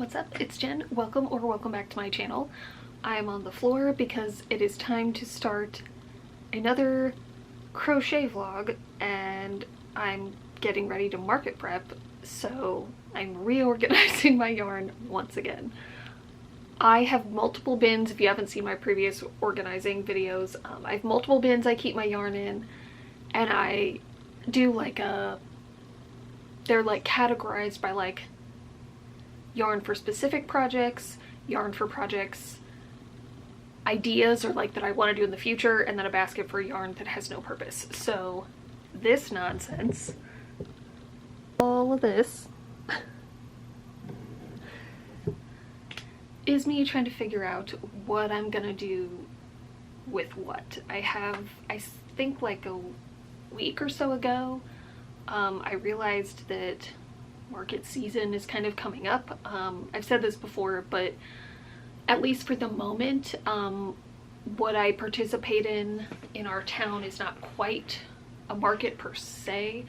What's up? It's Jen. Welcome back to my channel. I'm on the floor because it is time to start another crochet vlog and I'm getting ready to market prep, so I'm reorganizing my yarn once again. I have multiple bins. If you haven't seen my previous organizing videos, I have multiple bins I keep my yarn in, and I do like they're like categorized by like yarn for specific projects, yarn for projects ideas or like that I want to do in the future, and then a basket for yarn that has no purpose. So this nonsense, all of this is me trying to figure out what I'm gonna do with what. I think like a week or so ago, I realized that market season is kind of coming up. I've said this before, but at least for the moment, what I participate in our town is not quite a market per se.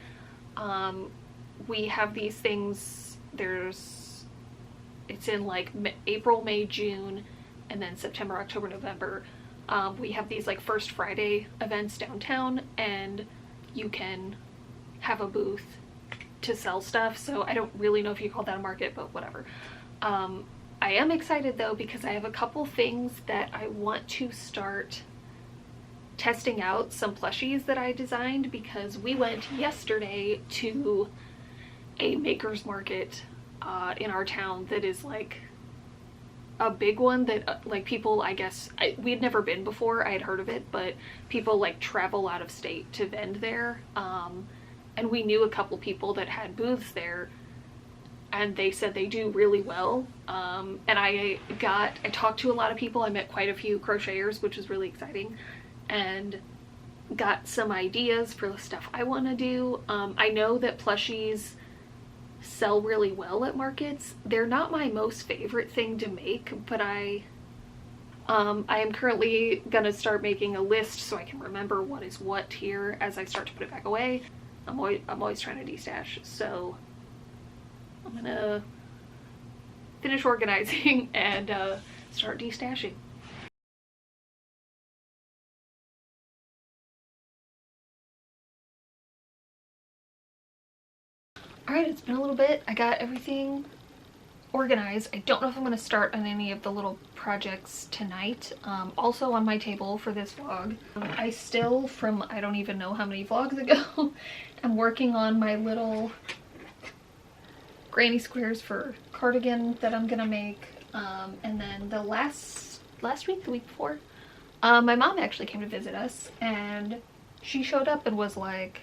We have these things, it's in like April, May, June, and then September, October, November. We have these like First Friday events downtown, and you can have a booth to sell stuff. So I don't really know if you call that a market, but whatever. I am excited though, because I have a couple things that I want to start testing out, some plushies that I designed, because we went yesterday to a maker's market in our town that is like a big one that like people, I guess, we had never been before. I had heard of it, but people like travel out of state to vend there. And we knew a couple people that had booths there, and they said they do really well. And I talked to a lot of people. I met quite a few crocheters, which was really exciting, and got some ideas for the stuff I want to do. I know that plushies sell really well at markets. They're not my most favorite thing to make, but I am currently gonna start making a list so I can remember what is what here as I start to put it back away. I'm always trying to destash, so I'm gonna finish organizing and start destashing. Alright, it's been a little bit. I got everything organized. I don't know if I'm going to start on any of the little projects tonight. Also on my table for this vlog, I still, from I don't even know how many vlogs ago, I'm working on my little granny squares for cardigan that I'm gonna make. And then the last week, the week before, my mom actually came to visit us, and she showed up and was like,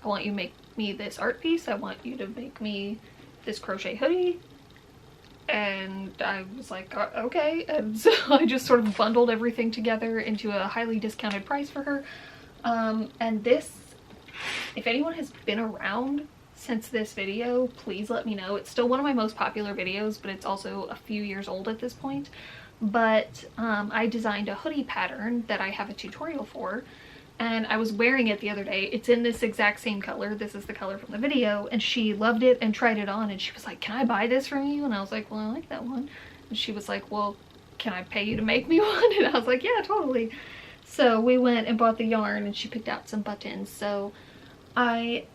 I want you to make me this art piece, I want you to make me this crochet hoodie. And I was like, okay. And so I just sort of bundled everything together into a highly discounted price for her. And this, if anyone has been around since this video, please let me know. It's still one of my most popular videos, but it's also a few years old at this point. But I designed a hoodie pattern that I have a tutorial for, and I was wearing it the other day. It's in this exact same color. This is the color from the video, and she loved it and tried it on, and she was like, can I buy this from you? And I was like, well, I like that one. And she was like, well, can I pay you to make me one? And I was like, yeah, totally. So we went and bought the yarn, and she picked out some buttons. So I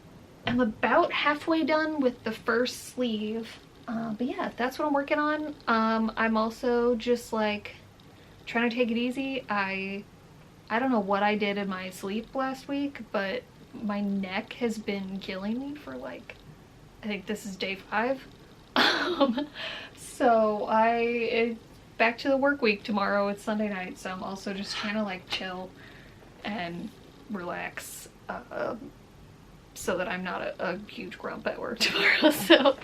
am about halfway done with the first sleeve. But yeah, that's what I'm working on. I'm also just like trying to take it easy. I don't know what I did in my sleep last week, but my neck has been killing me for like, I think this is day 5. So it's back to the work week tomorrow. It's Sunday night, so I'm also just trying to like chill and relax, so that I'm not a huge grump at work tomorrow. So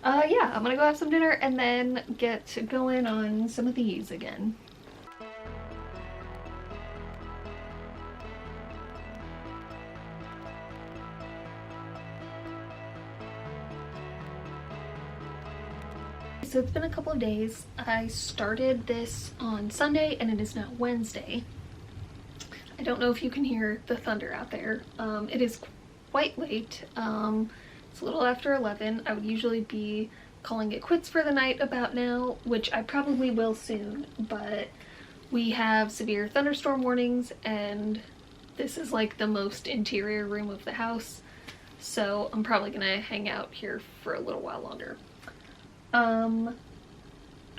yeah, I'm gonna go have some dinner and then get going on some of these again. So it's been a couple of days. I started this on Sunday and it is now Wednesday. I don't know if you can hear the thunder out there. It is quite late. It's a little after 11. I would usually be calling it quits for the night about now, which I probably will soon, but we have severe thunderstorm warnings and this is like the most interior room of the house, so I'm probably gonna hang out here for a little while longer.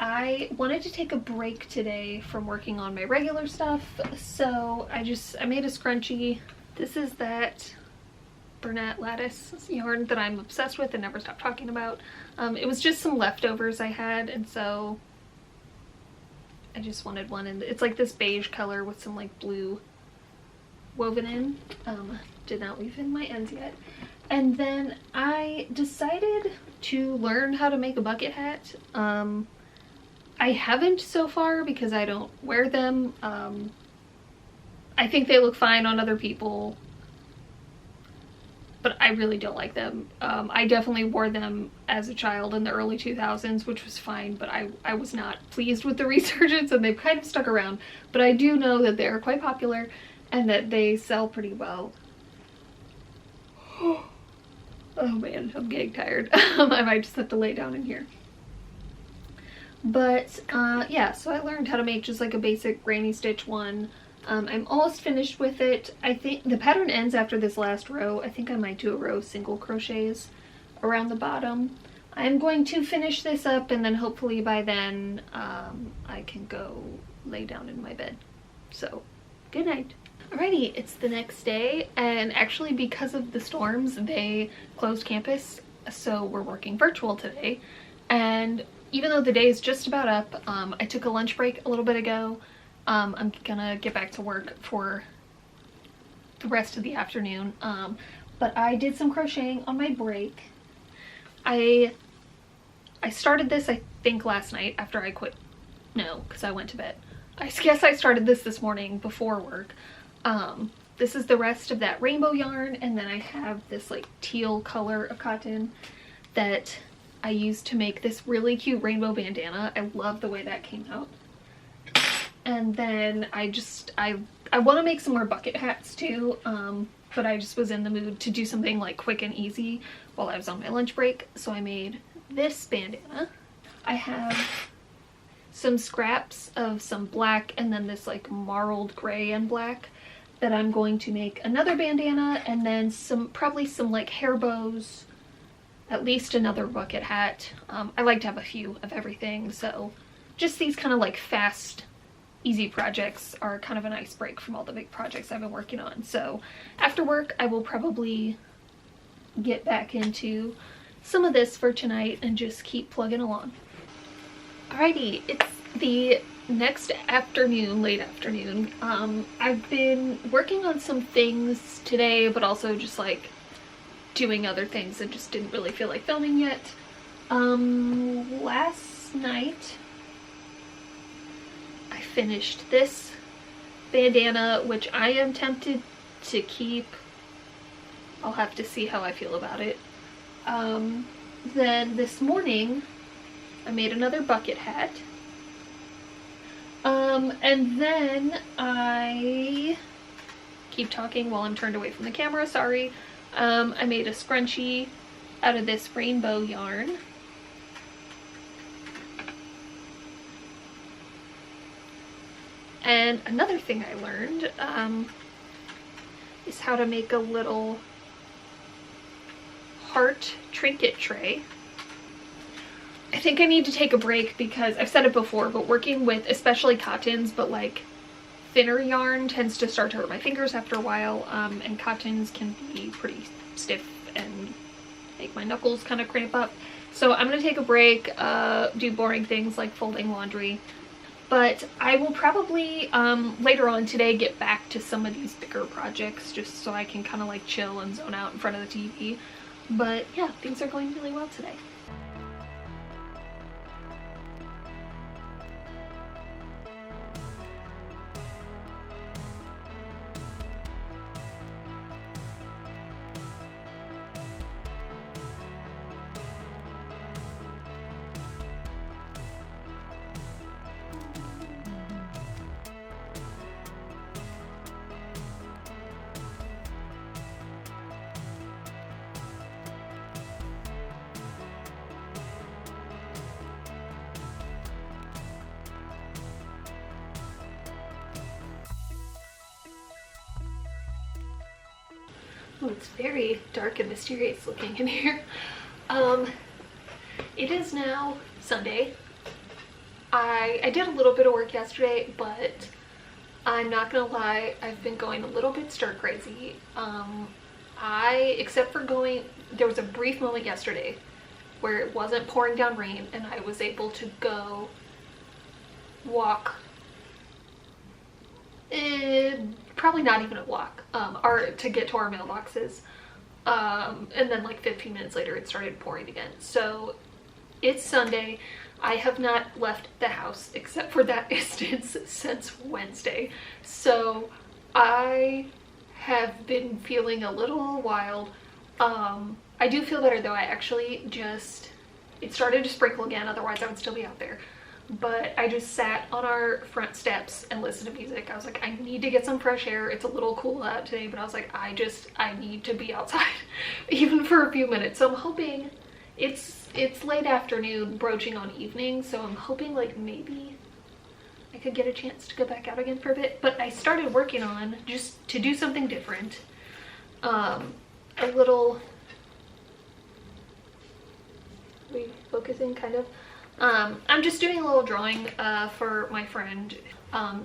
I wanted to take a break today from working on my regular stuff, so I made a scrunchie. This is that Bernat lattice yarn that I'm obsessed with and never stop talking about. It was just some leftovers I had, and so I just wanted one, and it's like this beige color with some like blue woven in. Did not weave in my ends yet. And then I decided to learn how to make a bucket hat. I haven't so far because I don't wear them. I think they look fine on other people, but I really don't like them. I definitely wore them as a child in the early 2000s, which was fine, but I was not pleased with the resurgence, and they've kind of stuck around. But I do know that they're quite popular and that they sell pretty well. Oh man, I'm getting tired. I might just have to lay down in here. But yeah, so I learned how to make just like a basic granny stitch one. I'm almost finished with it. I think the pattern ends after this last row. I think I might do a row of single crochets around the bottom. I'm going to finish this up, and then hopefully by then I can go lay down in my bed. So good night. Alrighty, it's the next day, and actually because of the storms they closed campus, so we're working virtual today. And even though the day is just about up, I took a lunch break a little bit ago. I'm gonna get back to work for the rest of the afternoon, but I did some crocheting on my break. I started this, I think, last night after I quit. No, because I went to bed. I guess I started this morning before work. This is the rest of that rainbow yarn, and then I have this like teal color of cotton that I used to make this really cute rainbow bandana. I love the way that came out. And then I want to make some more bucket hats too, but I just was in the mood to do something like quick and easy while I was on my lunch break, so I made this bandana. I have some scraps of some black and then this like marled gray and black that I'm going to make another bandana, and then probably some like hair bows, at least another bucket hat. I like to have a few of everything, so just these kind of like fast, easy projects are kind of a nice break from all the big projects I've been working on. So after work I will probably get back into some of this for tonight and just keep plugging along. Alrighty, it's the next afternoon, late afternoon. I've been working on some things today, but also just like doing other things and just didn't really feel like filming yet. Last night I finished this bandana, which I am tempted to keep. I'll have to see how I feel about it. Then this morning I made another bucket hat. And then I keep talking while I'm turned away from the camera, sorry. I made a scrunchie out of this rainbow yarn. And another thing I learned is how to make a little heart trinket tray. I think I need to take a break because I've said it before, but working with especially cottons, but like thinner yarn tends to start to hurt my fingers after a while, and cottons can be pretty stiff and make my knuckles kind of cramp up. So I'm gonna take a break, do boring things like folding laundry, but I will probably later on today get back to some of these bigger projects just so I can kind of like chill and zone out in front of the TV. But yeah, things are going really well today. Oh, it's very dark and mysterious looking in here. It is now Sunday. I did a little bit of work yesterday, but I'm not gonna lie, I've been going a little bit stir crazy. Except for there was a brief moment yesterday where it wasn't pouring down rain and I was able to go walk, probably not even a walk, or to get to our mailboxes. And then like 15 minutes later it started pouring again. So it's Sunday. I have not left the house except for that instance since Wednesday. So I have been feeling a little wild. I do feel better though. It started to sprinkle again, otherwise I would still be out there. But I just sat on our front steps and listened to music. I was like, I need to get some fresh air. It's a little cool out today, but I was like, I need to be outside even for a few minutes. So I'm hoping it's late afternoon, broaching on evening, so I'm hoping like maybe I could get a chance to go back out again for a bit. But I started working on, just to do something different, a little, refocusing kind of, I'm just doing a little drawing for my friend.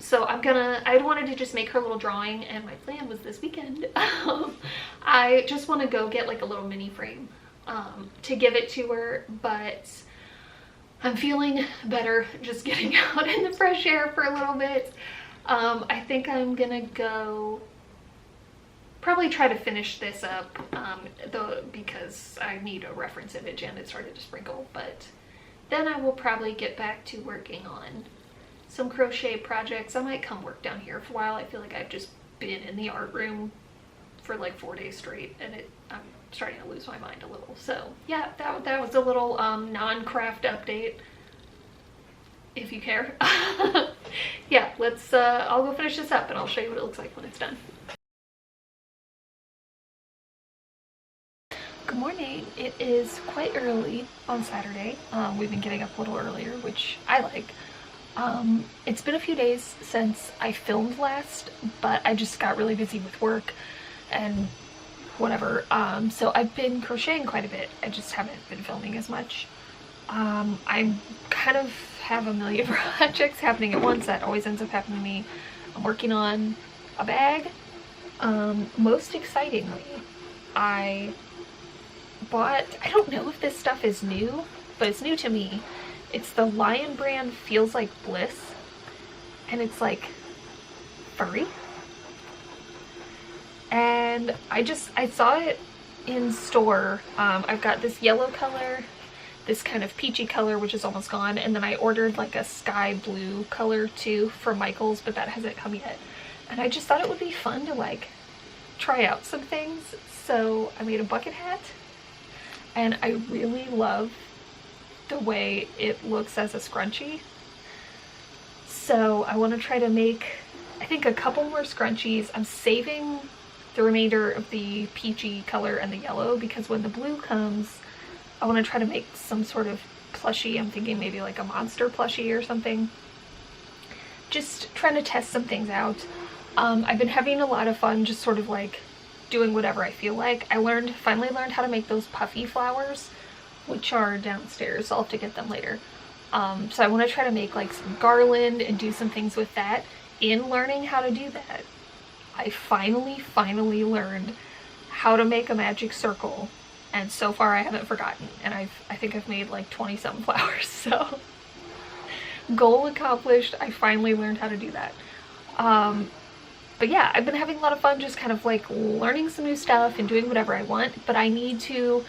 So I wanted to just make her a little drawing, and my plan was this weekend. I just want to go get like a little mini frame to give it to her, but I'm feeling better just getting out in the fresh air for a little bit. I think I'm gonna go probably try to finish this up, because I need a reference image and it started to sprinkle, but then I will probably get back to working on some crochet projects. I might come work down here for a while. I feel like I've just been in the art room for like 4 days straight, and I'm starting to lose my mind a little. So yeah, that was a little non-craft update, if you care. Yeah, I'll go finish this up and I'll show you what it looks like when it's done. Good morning. It is quite early on Saturday. We've been getting up a little earlier, which I like. It's been a few days since I filmed last, but I just got really busy with work and whatever. So I've been crocheting quite a bit. I just haven't been filming as much. I kind of have a million projects happening at once. That always ends up happening to me. I'm working on a bag. Most excitingly, I don't know if this stuff is new, but it's new to me. It's the Lion brand Feels Like Bliss, and it's like furry. And I saw it in store. I've got this yellow color, this kind of peachy color, which is almost gone, and then I ordered like a sky blue color too from Michael's, but that hasn't come yet. And I just thought it would be fun to like try out some things, so I made a bucket hat, and I really love the way it looks as a scrunchie. So I want to try to make, I think, a couple more scrunchies. I'm saving the remainder of the peachy color and the yellow, because when the blue comes, I want to try to make some sort of plushie. I'm thinking maybe like a monster plushie or something. Just trying to test some things out. I've been having a lot of fun just sort of like doing whatever I feel like. I finally learned how to make those puffy flowers, which are downstairs. I'll have to get them later. So I want to try to make like some garland and do some things with that. In learning how to do that, I finally learned how to make a magic circle, and so far I haven't forgotten, and I think I've made like 20 some flowers. So goal accomplished. I finally learned how to do that. But yeah, I've been having a lot of fun just kind of like learning some new stuff and doing whatever I want, but I need to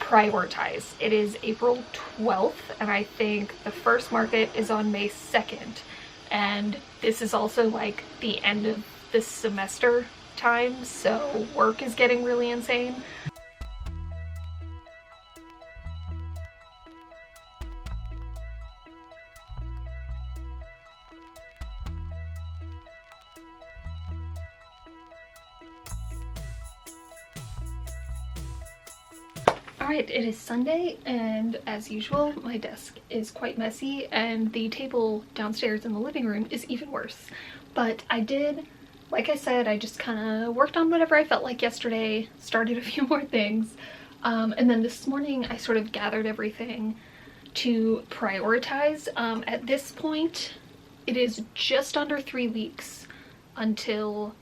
prioritize. It is April 12th, and I think the first market is on May 2nd, and this is also like the end of this semester time, so work is getting really insane. Alright, it is Sunday, and as usual, my desk is quite messy, and the table downstairs in the living room is even worse. But I did like I said, I just kind of worked on whatever I felt like yesterday, started a few more things, and then this morning I sort of gathered everything to prioritize. At this point, it is just under 3 weeks until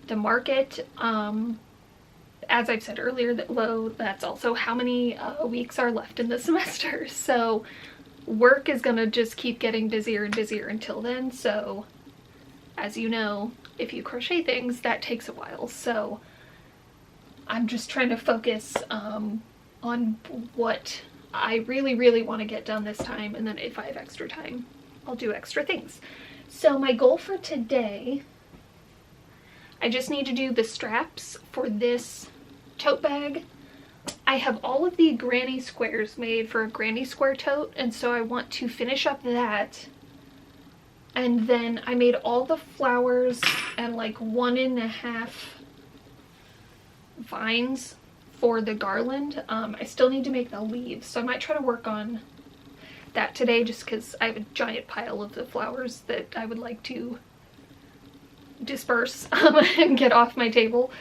the market. As I've said earlier, that's also how many weeks are left in the semester. So work is gonna just keep getting busier and busier until then. So as you know, if you crochet things, that takes a while. So I'm just trying to focus on what I really, really want to get done this time. And then if I have extra time, I'll do extra things. So my goal for today, I just need to do the straps for this tote bag. I have all of the granny squares made for a granny square tote, and so I want to finish up that. And then I made all the flowers and like 1.5 vines for the garland. I still need to make the leaves, so I might try to work on that today just because I have a giant pile of the flowers that I would like to disperse and get off my table.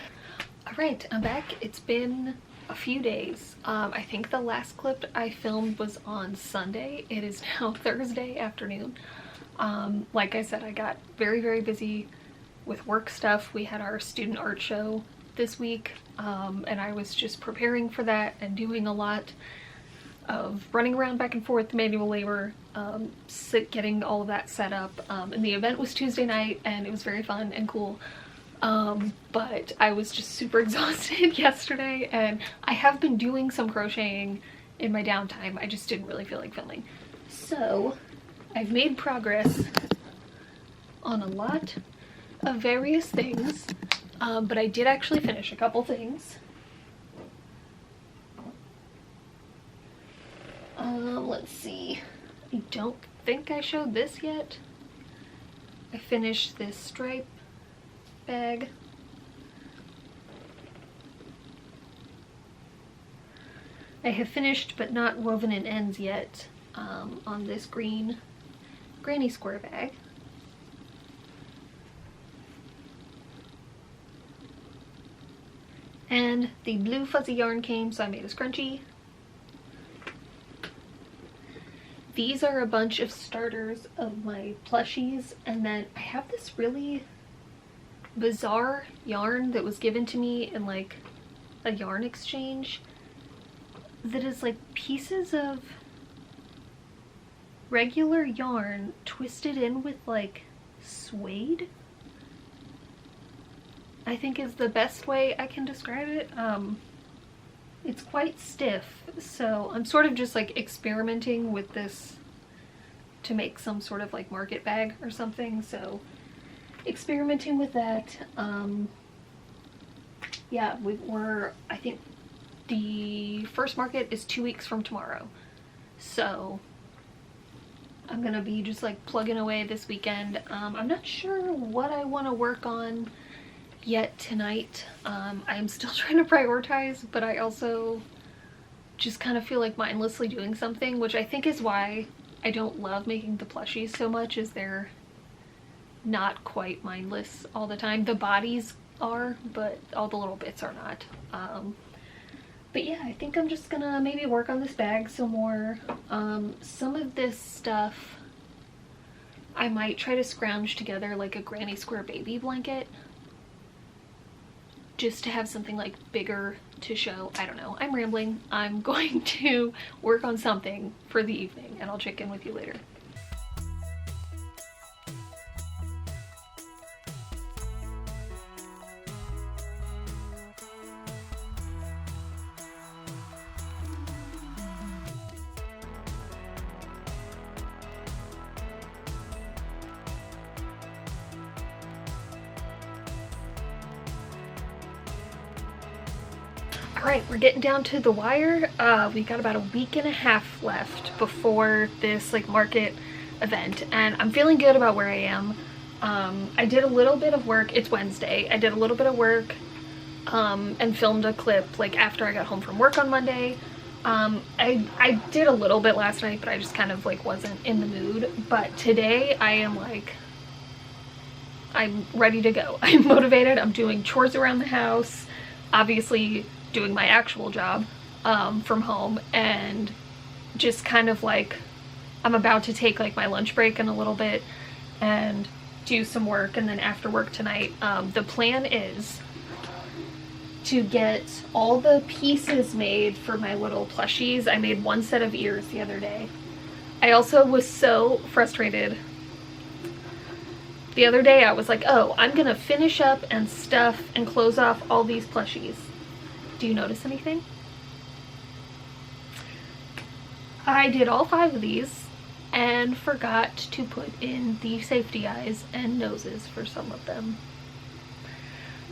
All right, I'm back. It's been a few days. I think the last clip I filmed was on Sunday. It is now Thursday afternoon. Like I said, I got very, very busy with work stuff. We had our student art show this week, and I was just preparing for that and doing a lot of running around back and forth, manual labor, getting all of that set up. And the event was Tuesday night, and it was very fun and cool. But I was just super exhausted yesterday, and I have been doing some crocheting in my downtime. I just didn't really feel like filming. So I've made progress on a lot of various things, but I did actually finish a couple things. Let's see. I don't think I showed this yet. I finished this stripe bag. I have finished but not woven in ends yet on this green granny square bag. And the blue fuzzy yarn came, so I made a scrunchie. These are a bunch of starters of my plushies, and then I have this really bizarre yarn that was given to me in like a yarn exchange that is like pieces of regular yarn twisted in with like suede, I think is the best way I can describe it. It's quite stiff, so I'm sort of just like experimenting with this to make some sort of like market bag or something, so experimenting with that. Yeah, I think the first market is 2 weeks from tomorrow, so I'm gonna be just like plugging away this weekend. I'm not sure what I want to work on yet tonight. I'm still trying to prioritize, but I also just kind of feel like mindlessly doing something, which I think is why I don't love making the plushies so much, is they're not quite mindless all the time. The bodies are, but all the little bits are not. But yeah, I think I'm just gonna maybe work on this bag some more. Some of this stuff I might try to scrounge together like a granny square baby blanket, just to have something like bigger to show. I don't know, I'm rambling. I'm going to work on something for the evening, and I'll check in with you later. Alright, we're getting down to the wire. We got about a week and a half left before this like market event, and I'm feeling good about where I am. I did a little bit of work. It's Wednesday. I did a little bit of work and filmed a clip like after I got home from work on Monday. I did a little bit last night, but I just kind of like wasn't in the mood. But today I am like I'm ready to go. I'm motivated. I'm doing chores around the house, obviously doing my actual job from home, and just kind of like I'm about to take like my lunch break in a little bit and do some work, and then after work tonight, the plan is to get all the pieces made for my little plushies. I made one set of ears the other day. I also was so frustrated. The other day I was like, oh, I'm gonna finish up and stuff and close off all these plushies. Do you notice anything? I did all 5 of these and forgot to put in the safety eyes and noses for some of them.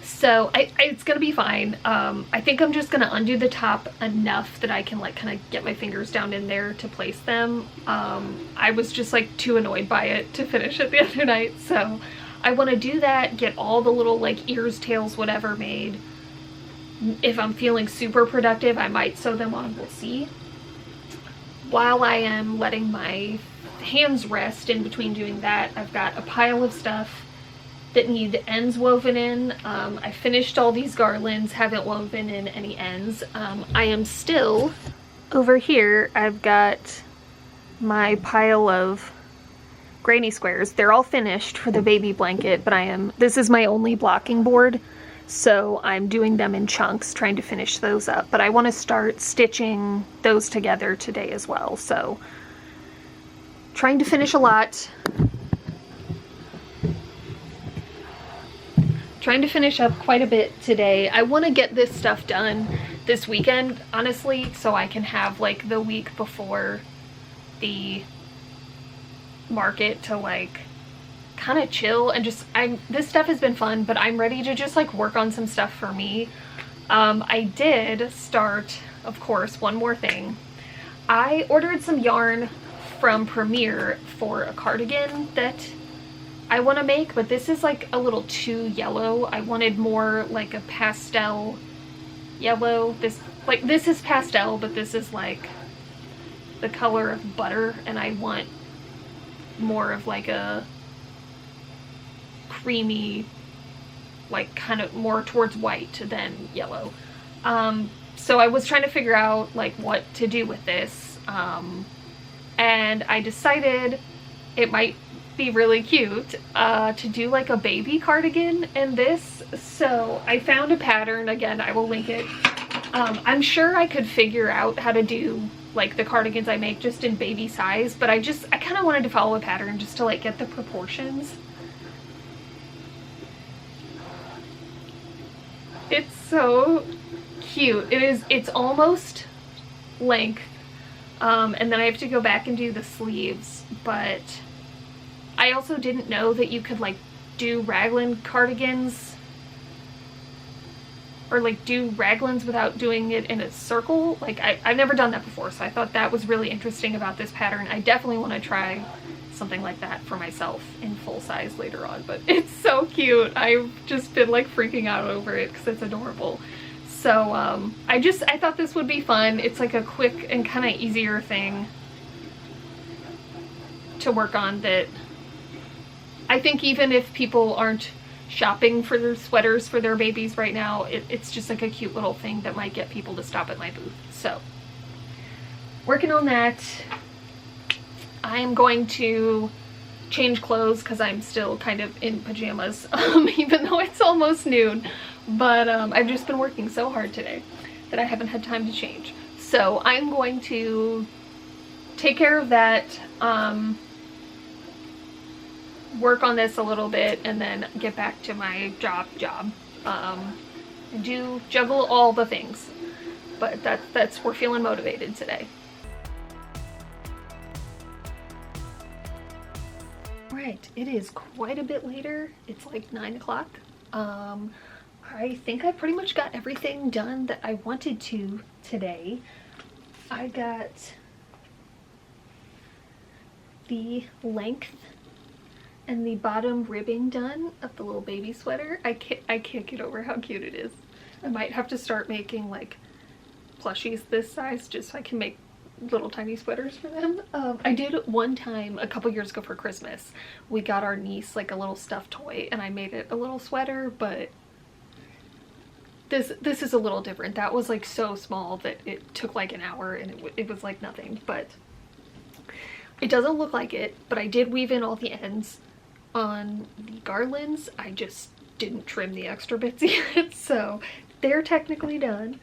So it's gonna be fine. I think I'm just gonna undo the top enough that I can like kind of get my fingers down in there to place them. I was just like too annoyed by it to finish it the other night, so I want to do that, get all the little like ears, tails, whatever made. If I'm feeling super productive, I might sew them on, we'll see. While I am letting my hands rest in between doing that, I've got a pile of stuff that need ends woven in. I finished all these garlands, haven't woven in any ends. I am still over here. I've got my pile of granny squares. They're all finished for the baby blanket, but this is my only blocking board, so I'm doing them in chunks, trying to finish those up. But I want to start stitching those together today as well, so trying to finish a lot. Trying to finish up quite a bit today. I want to get this stuff done this weekend, honestly, so I can have like the week before the market to like kind of chill and just this stuff has been fun, but I'm ready to just like work on some stuff for me. I did start, of course, one more thing. I ordered some yarn from Premier for a cardigan that I want to make, but this is like a little too yellow. I wanted more like a pastel yellow. This is pastel, but this is like the color of butter, and I want more of like a creamy, like kind of more towards white than yellow. So I was trying to figure out like what to do with this, and I decided it might be really cute to do like a baby cardigan in this. So I found a pattern, again I will link it. I'm sure I could figure out how to do like the cardigans I make just in baby size, but I kind of wanted to follow a pattern just to like get the proportions. It's so cute. It's almost length, and then I have to go back and do the sleeves, but I also didn't know that you could like do raglan cardigans or like do raglans without doing it in a circle. Like I've never done that before, so I thought that was really interesting about this pattern. I definitely want to try something like that for myself in full size later on, but it's so cute. I've just been like freaking out over it because it's adorable. So I thought this would be fun. It's like a quick and kind of easier thing to work on that I think even if people aren't shopping for their sweaters for their babies right now, it's just like a cute little thing that might get people to stop at my booth. So working on that. I am going to change clothes because I'm still kind of in pajamas, even though it's almost noon. But I've just been working so hard today that I haven't had time to change. So I'm going to take care of that, work on this a little bit, and then get back to my job, and juggle all the things. But that's we're feeling motivated today. Right, it is quite a bit later. It's like 9 o'clock. I think I pretty much got everything done that I wanted to today. I got the length and the bottom ribbing done of the little baby sweater. I can't get over how cute it is. I might have to start making like plushies this size just so I can make little tiny sweaters for them. I did one time a couple years ago for Christmas. We got our niece like a little stuffed toy and I made it a little sweater, but this is a little different. That was like so small that it took like an hour and it was like nothing, but it doesn't look like it. But I did weave in all the ends on the garlands. I just didn't trim the extra bits yet, so they're technically done.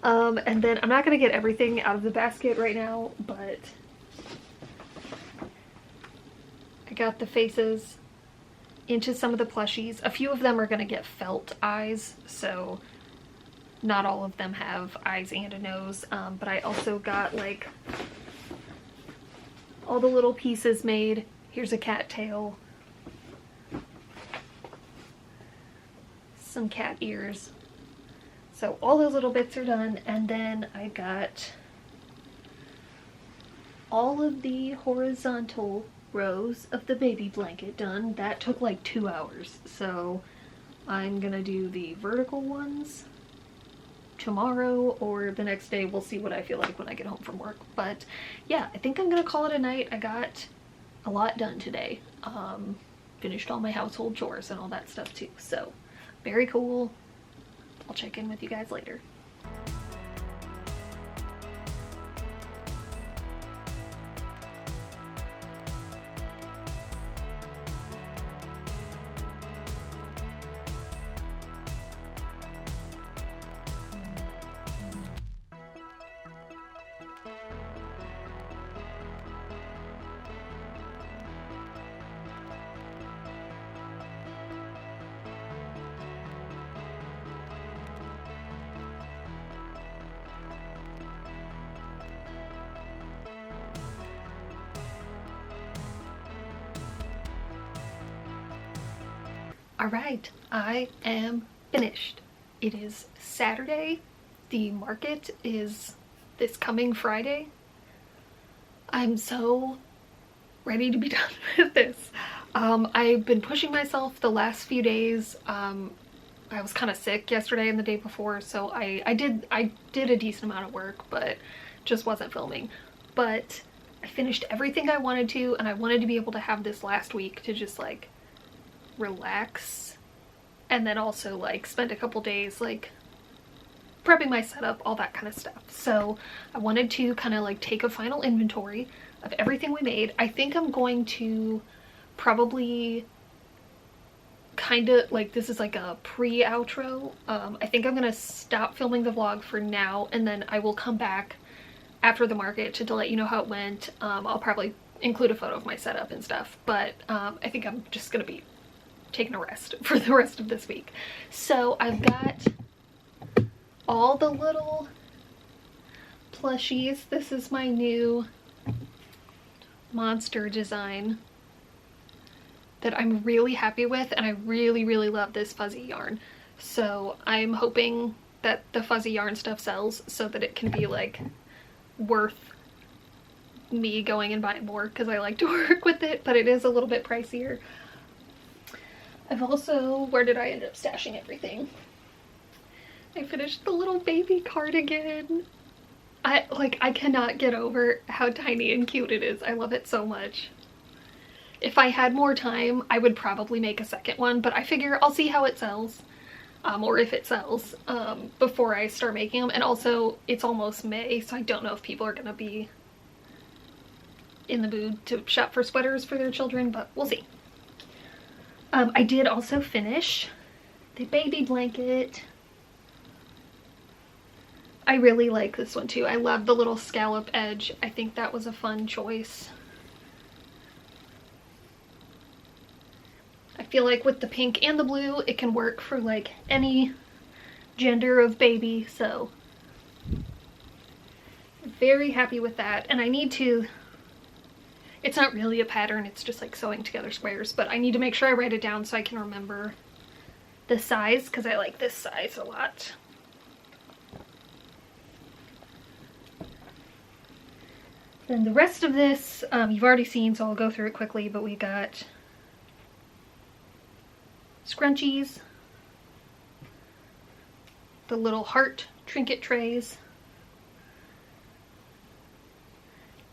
And then I'm not gonna get everything out of the basket right now, but I got the faces into some of the plushies. A few of them are gonna get felt eyes, so not all of them have eyes and a nose. But I also got like all the little pieces made. Here's a cat tail, some cat ears. So all those little bits are done, and then I got all of the horizontal rows of the baby blanket done. That took like 2 hours, so I'm gonna do the vertical ones tomorrow or the next day. We'll see what I feel like when I get home from work. But yeah, I think I'm gonna call it a night. I got a lot done today. Finished all my household chores and all that stuff too, so very cool. I'll check in with you guys later. All right, I am finished. It is Saturday. The market is this coming Friday. I'm so ready to be done with this. I've been pushing myself the last few days. I was kind of sick yesterday and the day before, so I did a decent amount of work, but just wasn't filming. But I finished everything I wanted to, and I wanted to be able to have this last week to just like relax, and then also like spend a couple days like prepping my setup, all that kind of stuff. So I wanted to kind of like take a final inventory of everything we made. I think I'm going to probably kind of like, this is like a pre-outro. I think I'm gonna stop filming the vlog for now, and then I will come back after the market to let you know how it went. I'll probably include a photo of my setup and stuff, but I think I'm just gonna be taking a rest for the rest of this week. So I've got all the little plushies. This is my new monster design that I'm really happy with, and I really love this fuzzy yarn. So I'm hoping that the fuzzy yarn stuff sells so that it can be like worth me going and buying more, because I like to work with it, but it is a little bit pricier. I've also, where did I end up stashing everything? I finished the little baby cardigan. I cannot get over how tiny and cute it is. I love it so much. If I had more time, I would probably make a second one, but I figure I'll see how it sells, or if it sells, before I start making them. And also, it's almost May, so I don't know if people are gonna be in the mood to shop for sweaters for their children, but we'll see. I did also finish the baby blanket. I really like this one too. I love the little scallop edge. I think that was a fun choice. I feel like with the pink and the blue, it can work for like any gender of baby, so very happy with that. And I need to, it's not really a pattern, it's just like sewing together squares, but I need to make sure I write it down so I can remember the size, because I like this size a lot. Then the rest of this, you've already seen, so I'll go through it quickly, but we got scrunchies, the little heart trinket trays,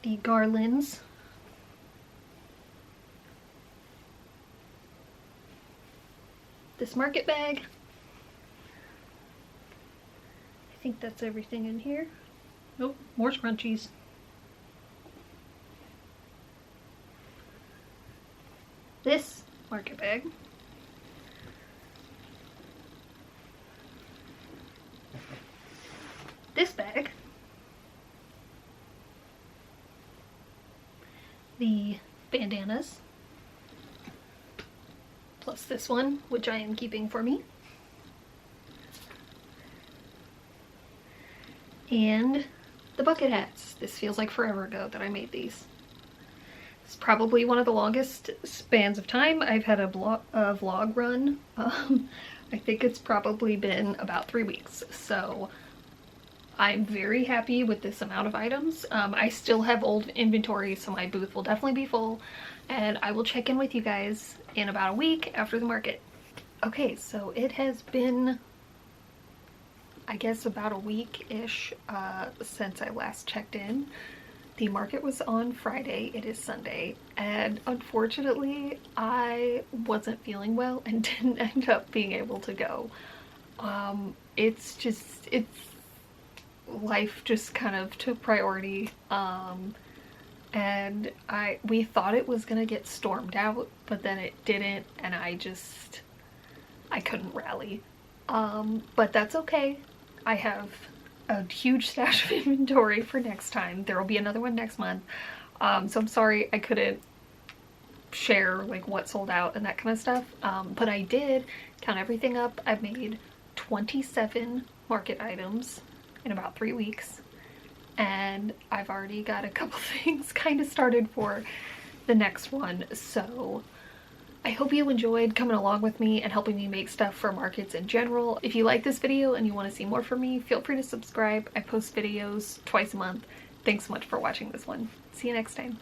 the garlands. This market bag. I think that's everything in here. Nope, more scrunchies. This market bag. This bag. The bandanas. Plus this one, which I am keeping for me. And the bucket hats. This feels like forever ago that I made these. It's probably one of the longest spans of time I've had a vlog run. I think it's probably been about 3 weeks, so I'm very happy with this amount of items. I still have old inventory, so my booth will definitely be full, and I will check in with you guys in about a week after the market. Okay, so it has been, I guess, about a week-ish since I last checked in. The market was on Friday, it is Sunday, and unfortunately I wasn't feeling well and didn't end up being able to go. It's life just kind of took priority, and we thought it was gonna get stormed out, but then it didn't, and I couldn't rally. But that's okay. I have a huge stash of inventory for next time. There will be another one next month. So I'm sorry I couldn't share like what sold out and that kind of stuff. But I did count everything up. I've made 27 market items in about 3 weeks. And I've already got a couple things kind of started for the next one. So I hope you enjoyed coming along with me and helping me make stuff for markets in general. If you like this video and you want to see more from me, feel free to subscribe. I post videos twice a month. Thanks so much for watching this one. See you next time.